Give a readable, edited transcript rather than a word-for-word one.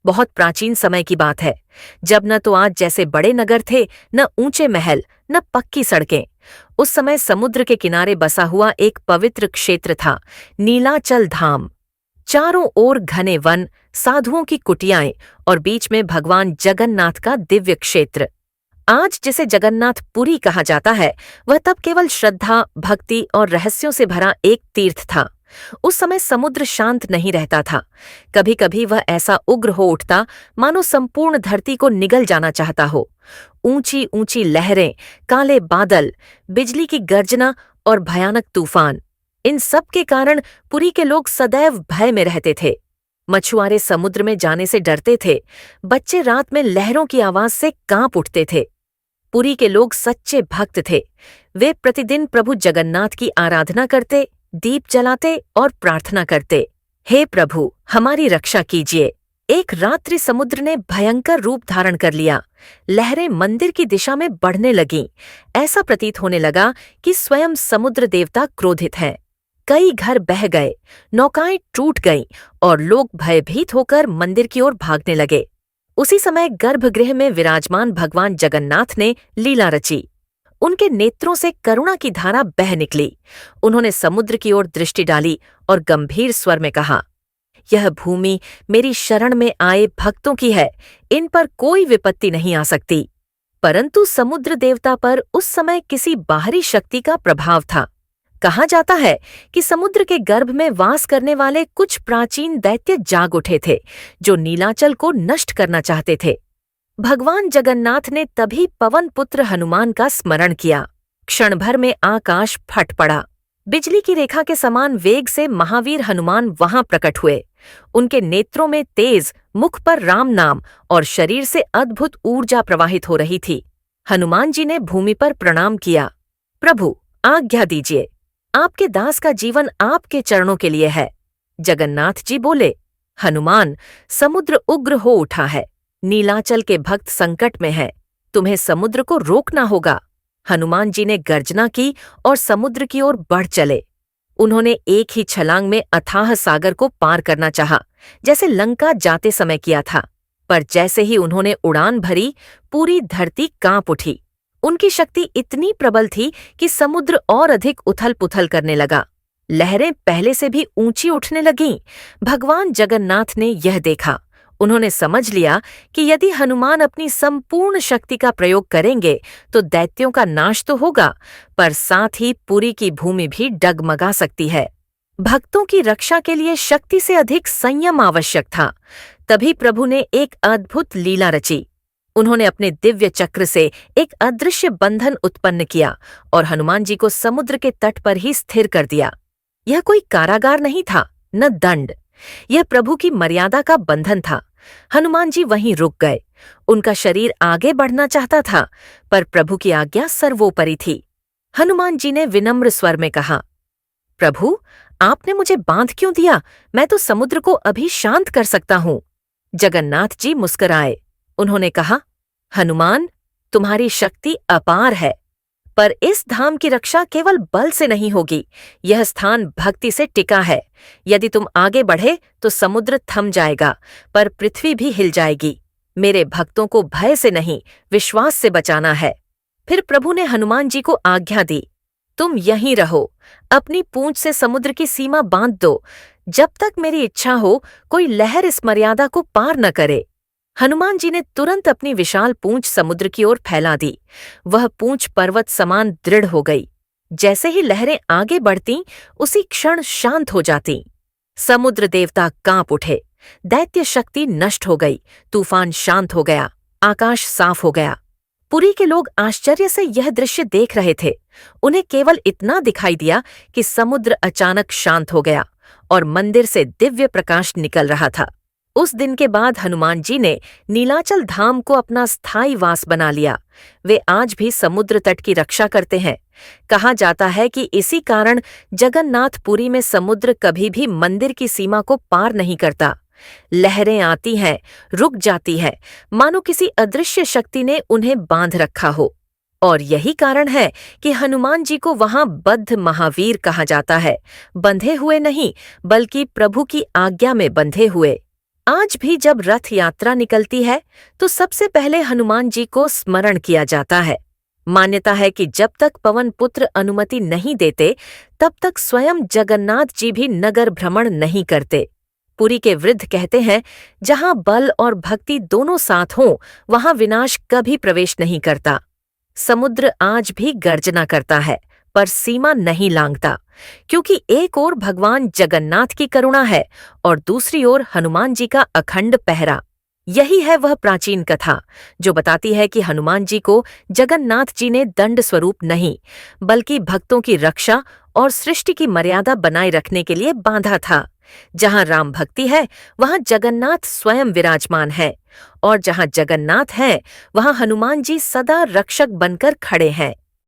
बहुत प्राचीन समय की बात है, जब न तो आज जैसे बड़े नगर थे, न ऊंचे महल, न पक्की सड़कें। उस समय समुद्र के किनारे बसा हुआ एक पवित्र क्षेत्र था, नीलाचल धाम। चारों ओर घने वन, साधुओं की कुटियाएं और बीच में भगवान जगन्नाथ का दिव्य क्षेत्र। आज जिसे जगन्नाथ पुरी कहा जाता है, वह तब केवल श्रद्धा, भक्ति और रहस्यों से भरा एक तीर्थ था। उस समय समुद्र शांत नहीं रहता था। कभी कभी वह ऐसा उग्र हो उठता मानो संपूर्ण धरती को निगल जाना चाहता हो। ऊंची ऊंची लहरें, काले बादल, बिजली की गर्जना और भयानक तूफान, इन सब के कारण पुरी के लोग सदैव भय में रहते थे। मछुआरे समुद्र में जाने से डरते थे, बच्चे रात में लहरों की आवाज से कांप उठते थे। पुरी के लोग सच्चे भक्त थे। वे प्रतिदिन प्रभु जगन्नाथ की आराधना करते, दीप जलाते और प्रार्थना करते, हे प्रभु, हमारी रक्षा कीजिए। एक रात्रि समुद्र ने भयंकर रूप धारण कर लिया। लहरें मंदिर की दिशा में बढ़ने लगीं। ऐसा प्रतीत होने लगा कि स्वयं समुद्र देवता क्रोधित हैं। कई घर बह गए, नौकाएं टूट गईं और लोग भयभीत होकर मंदिर की ओर भागने लगे। उसी समय गर्भगृह में विराजमान भगवान जगन्नाथ ने लीला रची। उनके नेत्रों से करुणा की धारा बह निकली। उन्होंने समुद्र की ओर दृष्टि डाली और गंभीर स्वर में कहा, यह भूमि मेरी शरण में आए भक्तों की है, इन पर कोई विपत्ति नहीं आ सकती। परंतु समुद्र देवता पर उस समय किसी बाहरी शक्ति का प्रभाव था। कहा जाता है कि समुद्र के गर्भ में वास करने वाले कुछ प्राचीन दैत्य जाग उठे थे, जो नीलाचल को नष्ट करना चाहते थे। भगवान जगन्नाथ ने तभी पवन पुत्र हनुमान का स्मरण किया। क्षण भर में आकाश फट पड़ा। बिजली की रेखा के समान वेग से महावीर हनुमान वहां प्रकट हुए। उनके नेत्रों में तेज, मुख पर राम नाम और शरीर से अद्भुत ऊर्जा प्रवाहित हो रही थी। हनुमान जी ने भूमि पर प्रणाम किया। प्रभु, आज्ञा दीजिए, आपके दास का जीवन आपके चरणों के लिए है। जगन्नाथ जी बोले, हनुमान, समुद्र उग्र हो उठा है। नीलाचल के भक्त संकट में हैं। तुम्हें समुद्र को रोकना होगा। हनुमान जी ने गर्जना की और समुद्र की ओर बढ़ चले। उन्होंने एक ही छलांग में अथाह सागर को पार करना चाहा, जैसे लंका जाते समय किया था। पर जैसे ही उन्होंने उड़ान भरी, पूरी धरती कांप उठी। उनकी शक्ति इतनी प्रबल थी कि समुद्र और अधिक उथल पुथल करने लगा। लहरें पहले से भी ऊंची उठने लगीं। भगवान जगन्नाथ ने यह देखा। उन्होंने समझ लिया कि यदि हनुमान अपनी संपूर्ण शक्ति का प्रयोग करेंगे तो दैत्यों का नाश तो होगा, पर साथ ही पुरी की भूमि भी डगमगा सकती है। भक्तों की रक्षा के लिए शक्ति से अधिक संयम आवश्यक था। तभी प्रभु ने एक अद्भुत लीला रची। उन्होंने अपने दिव्य चक्र से एक अदृश्य बंधन उत्पन्न किया और हनुमान जी को समुद्र के तट पर ही स्थिर कर दिया। यह कोई कारागार नहीं था, न दंड। यह प्रभु की मर्यादा का बंधन था। हनुमान जी वहीं रुक गए। उनका शरीर आगे बढ़ना चाहता था, पर प्रभु की आज्ञा सर्वोपरि थी। हनुमान जी ने विनम्र स्वर में कहा, प्रभु, आपने मुझे बांध क्यों दिया? मैं तो समुद्र को अभी शांत कर सकता हूँ। जगन्नाथ जी मुस्कुराए। उन्होंने कहा, हनुमान, तुम्हारी शक्ति अपार है, पर इस धाम की रक्षा केवल बल से नहीं होगी। यह स्थान भक्ति से टिका है। यदि तुम आगे बढ़े तो समुद्र थम जाएगा, पर पृथ्वी भी हिल जाएगी। मेरे भक्तों को भय से नहीं, विश्वास से बचाना है। फिर प्रभु ने हनुमान जी को आज्ञा दी, तुम यहीं रहो। अपनी पूंछ से समुद्र की सीमा बांध दो। जब तक मेरी इच्छा हो, कोई लहर इस मर्यादा को पार न करे। हनुमान जी ने तुरंत अपनी विशाल पूंछ समुद्र की ओर फैला दी। वह पूंछ पर्वत समान दृढ़ हो गई। जैसे ही लहरें आगे बढ़तीं, उसी क्षण शांत हो जातीं। समुद्र देवता कांप उठे। दैत्य शक्ति नष्ट हो गई। तूफान शांत हो गया। आकाश साफ हो गया। पुरी के लोग आश्चर्य से यह दृश्य देख रहे थे। उन्हें केवल इतना दिखाई दिया कि समुद्र अचानक शांत हो गया और मंदिर से दिव्य प्रकाश निकल रहा था। उस दिन के बाद हनुमान जी ने नीलाचल धाम को अपना स्थायी वास बना लिया। वे आज भी समुद्र तट की रक्षा करते हैं। कहा जाता है कि इसी कारण जगन्नाथपुरी में समुद्र कभी भी मंदिर की सीमा को पार नहीं करता। लहरें आती हैं, रुक जाती है, मानो किसी अदृश्य शक्ति ने उन्हें बांध रखा हो। और यही कारण है कि हनुमान जी को वहां बद्ध महावीर कहा जाता है। बंधे हुए नहीं, बल्कि प्रभु की आज्ञा में बंधे हुए। आज भी जब रथ यात्रा निकलती है तो सबसे पहले हनुमान जी को स्मरण किया जाता है। मान्यता है कि जब तक पवन पुत्र अनुमति नहीं देते तब तक स्वयं जगन्नाथ जी भी नगर भ्रमण नहीं करते। पुरी के वृद्ध कहते हैं, जहां बल और भक्ति दोनों साथ हों वहां विनाश कभी प्रवेश नहीं करता। समुद्र आज भी गर्जना करता है पर सीमा नहीं लांघता, क्योंकि एक ओर भगवान जगन्नाथ की करुणा है और दूसरी ओर हनुमान जी का अखंड पहरा। यही है वह प्राचीन कथा जो बताती है कि हनुमान जी को जगन्नाथ जी ने दंड स्वरूप नहीं बल्कि भक्तों की रक्षा और सृष्टि की मर्यादा बनाए रखने के लिए बांधा था। जहां राम भक्ति है वहां जगन्नाथ स्वयं विराजमान है, और जहां जगन्नाथ है वहां हनुमान जी सदा रक्षक बनकर खड़े हैं।